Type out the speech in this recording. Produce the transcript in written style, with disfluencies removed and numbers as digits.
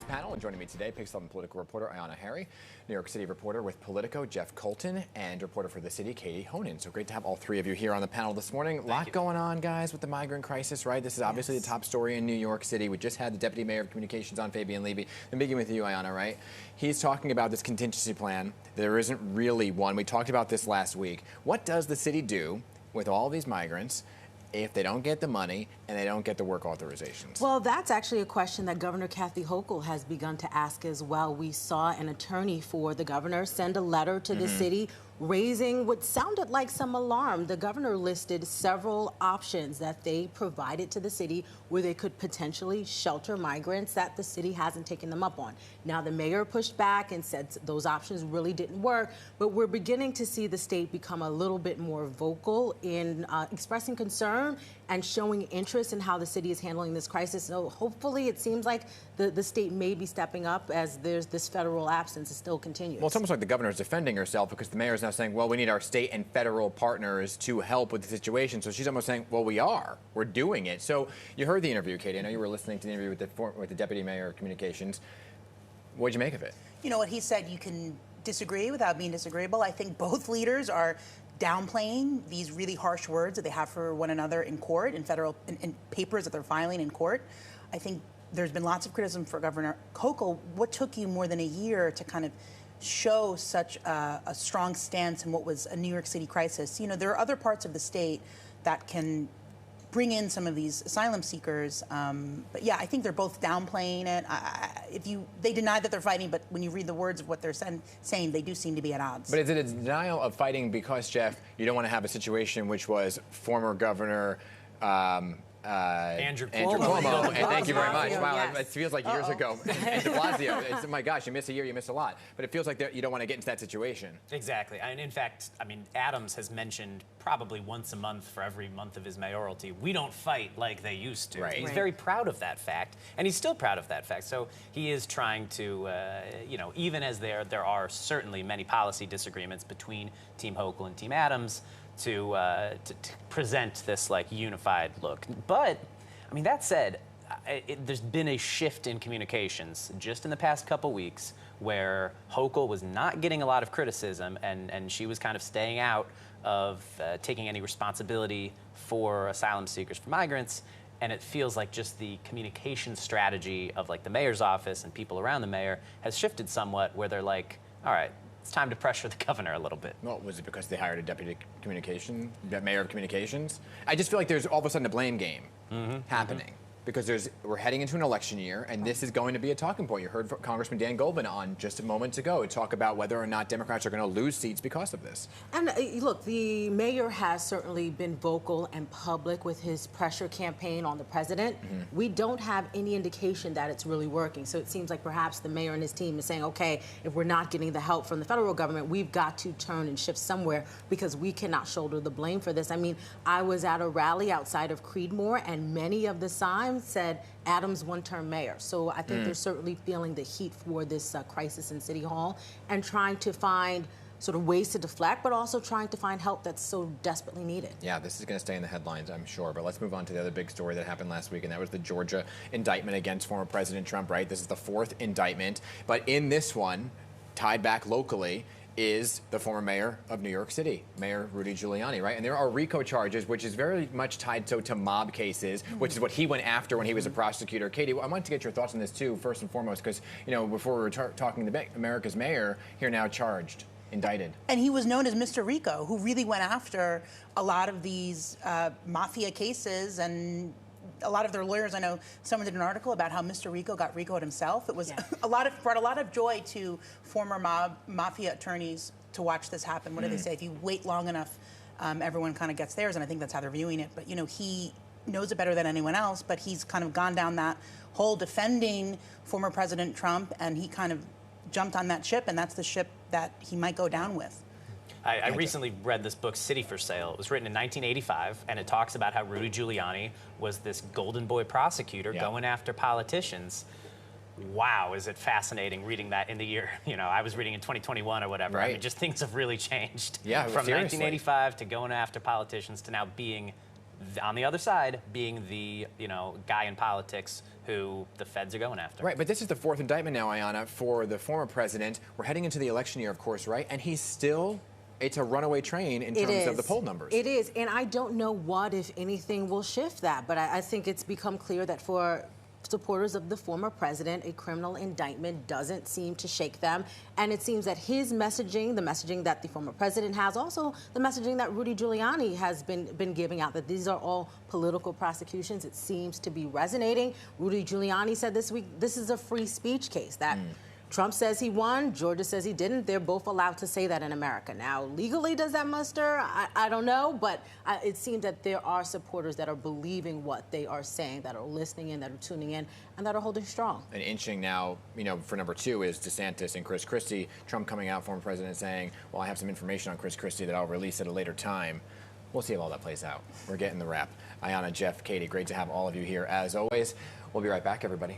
Panel, and joining me today, PIX Politico reporter Ayana Harry, New York City reporter with Politico, Jeff Coltin, and reporter for the city, Katie Honan. So great to have all three of you here on the panel this morning. A lot going on, guys, with the migrant crisis, right? This is obviously the top story in New York City. We just had the Deputy Mayor of Communications on, Fabian Levy. And begin with you, Ayana, right? He's talking about this contingency plan. There isn't really one. We talked about this last week. What does the city do with all these migrants if they don't get the money and they don't get the work authorizations? Well, that's actually a question that Governor Kathy Hochul has begun to ask as well. We saw an attorney for the governor send a letter to the city raising what sounded like some alarm. The governor listed several options that they provided to the city where they could potentially shelter migrants that the city hasn't taken them up on. Now, the mayor pushed back and said those options really didn't work, but we're beginning to see the state become a little bit more vocal in expressing concern and showing interest in how the city is handling this crisis. So hopefully it seems like the state may be stepping up as there's this federal absence. It still continues. Well, it's almost like the governor is defending herself because the mayor is now saying, well, we need our state and federal partners to help with the situation. So she's almost saying, well, we're doing it. So you heard the interview, Katie. I know you were listening to the interview with the Deputy Mayor of Communications. What did you make of it? You know what he said, you can disagree without being disagreeable. I think both leaders are downplaying these really harsh words that they have for one another in court, in federal in papers that they're filing in court. I think there's been lots of criticism for Governor Hochul. What took you more than a year to kind of show such a strong stance in what was a New York City crisis? You know, there are other parts of the state that can bring in some of these asylum seekers. But yeah, I think they're both downplaying it. They deny that they're fighting, but when you read the words of what they're saying, they do seem to be at odds. But is it a denial of fighting because, Jeff, you don't want to have a situation which was former Governor Andrew Cuomo, and thank you very much. Wow, it feels like years ago. And de Blasio, my gosh, you miss a year, you miss a lot. But it feels like you don't want to get into that situation. Exactly. And in fact, I mean, Adams has mentioned probably once a month for every month of his mayoralty, we don't fight like they used to. Right. He's very proud of that fact, and he's still proud of that fact. So he is trying to, even as there are certainly many policy disagreements between Team Hochul and Team Adams, to present this like unified look. But I mean, that said, there's been a shift in communications just in the past couple weeks where Hochul was not getting a lot of criticism, and she was kind of staying out of taking any responsibility for asylum seekers, for migrants. And it feels like just the communication strategy of like the mayor's office and people around the mayor has shifted somewhat, where they're like, all right, it's time to pressure the governor a little bit. Well, was it because they hired a deputy mayor of communications? I just feel like there's all of a sudden a blame game happening. Because we're heading into an election year, and this is going to be a talking point. You heard Congressman Dan Goldman on just a moment ago talk about whether or not Democrats are going to lose seats because of this. And look, the mayor has certainly been vocal and public with his pressure campaign on the president. We don't have any indication that it's really working. So it seems like perhaps the mayor and his team is saying, okay, if we're not getting the help from the federal government, we've got to turn and shift somewhere because we cannot shoulder the blame for this. I mean, I was at a rally outside of Creedmoor, and many of the signs said Adams one-term mayor. So I think they're certainly feeling the heat for this crisis in City Hall and trying to find sort of ways to deflect, but also trying to find help that's so desperately needed. Yeah, this is going to stay in the headlines, I'm sure. But let's move on to the other big story that happened last week, and that was the Georgia indictment against former President Trump, right? This is the fourth indictment. But in this one, tied back locally, is the former mayor of New York City, Mayor Rudy Giuliani, right? And there are RICO charges, which is very much tied to mob cases, which is what he went after when he was a prosecutor. Katie, I wanted to get your thoughts on this too, first and foremost, because, you know, before we were talking to America's mayor, here now charged, indicted. And he was known as Mr. RICO, who really went after a lot of these mafia cases, and a lot of their lawyers, I know someone did an article about how Mr. RICO got RICO'd himself. It was brought a lot of joy to former mafia attorneys to watch this happen. What do they say? If you wait long enough, everyone kind of gets theirs, and I think that's how they're viewing it. But, you know, he knows it better than anyone else, but he's kind of gone down that whole defending former President Trump, and he kind of jumped on that ship, and that's the ship that he might go down with. I recently read this book, City for Sale. It was written in 1985, and it talks about how Rudy Giuliani was this golden boy prosecutor going after politicians. Wow, is it fascinating reading that in the year, you know, I was reading in 2021 or whatever. I mean, just things have really changed. Yeah, from 1985 to going after politicians to now being on the other side, being the, you know, guy in politics who the feds are going after. Right, but this is the fourth indictment now, Ayana, for the former president. We're heading into the election year, of course, right? And he's still, it's a runaway train in terms of the poll numbers. It is, and I don't know what, if anything, will shift that, but I think it's become clear that for supporters of the former president, a criminal indictment doesn't seem to shake them. And it seems that his messaging, the messaging that the former president has, also the messaging that Rudy Giuliani has been giving out, that these are all political prosecutions, it seems to be resonating. Rudy Giuliani said this week, this is a free speech case, that Trump says he won, Georgia says he didn't. They're both allowed to say that in America. Now, legally, does that muster? I don't know, but it seems that there are supporters that are believing what they are saying, that are listening in, that are tuning in, and that are holding strong. And inching now, you know, for number two is DeSantis and Chris Christie. Trump coming out, former president, saying, well, I have some information on Chris Christie that I'll release at a later time. We'll see how all that plays out. We're getting the wrap. Ayana, Jeff, Katie, great to have all of you here as always. We'll be right back, everybody.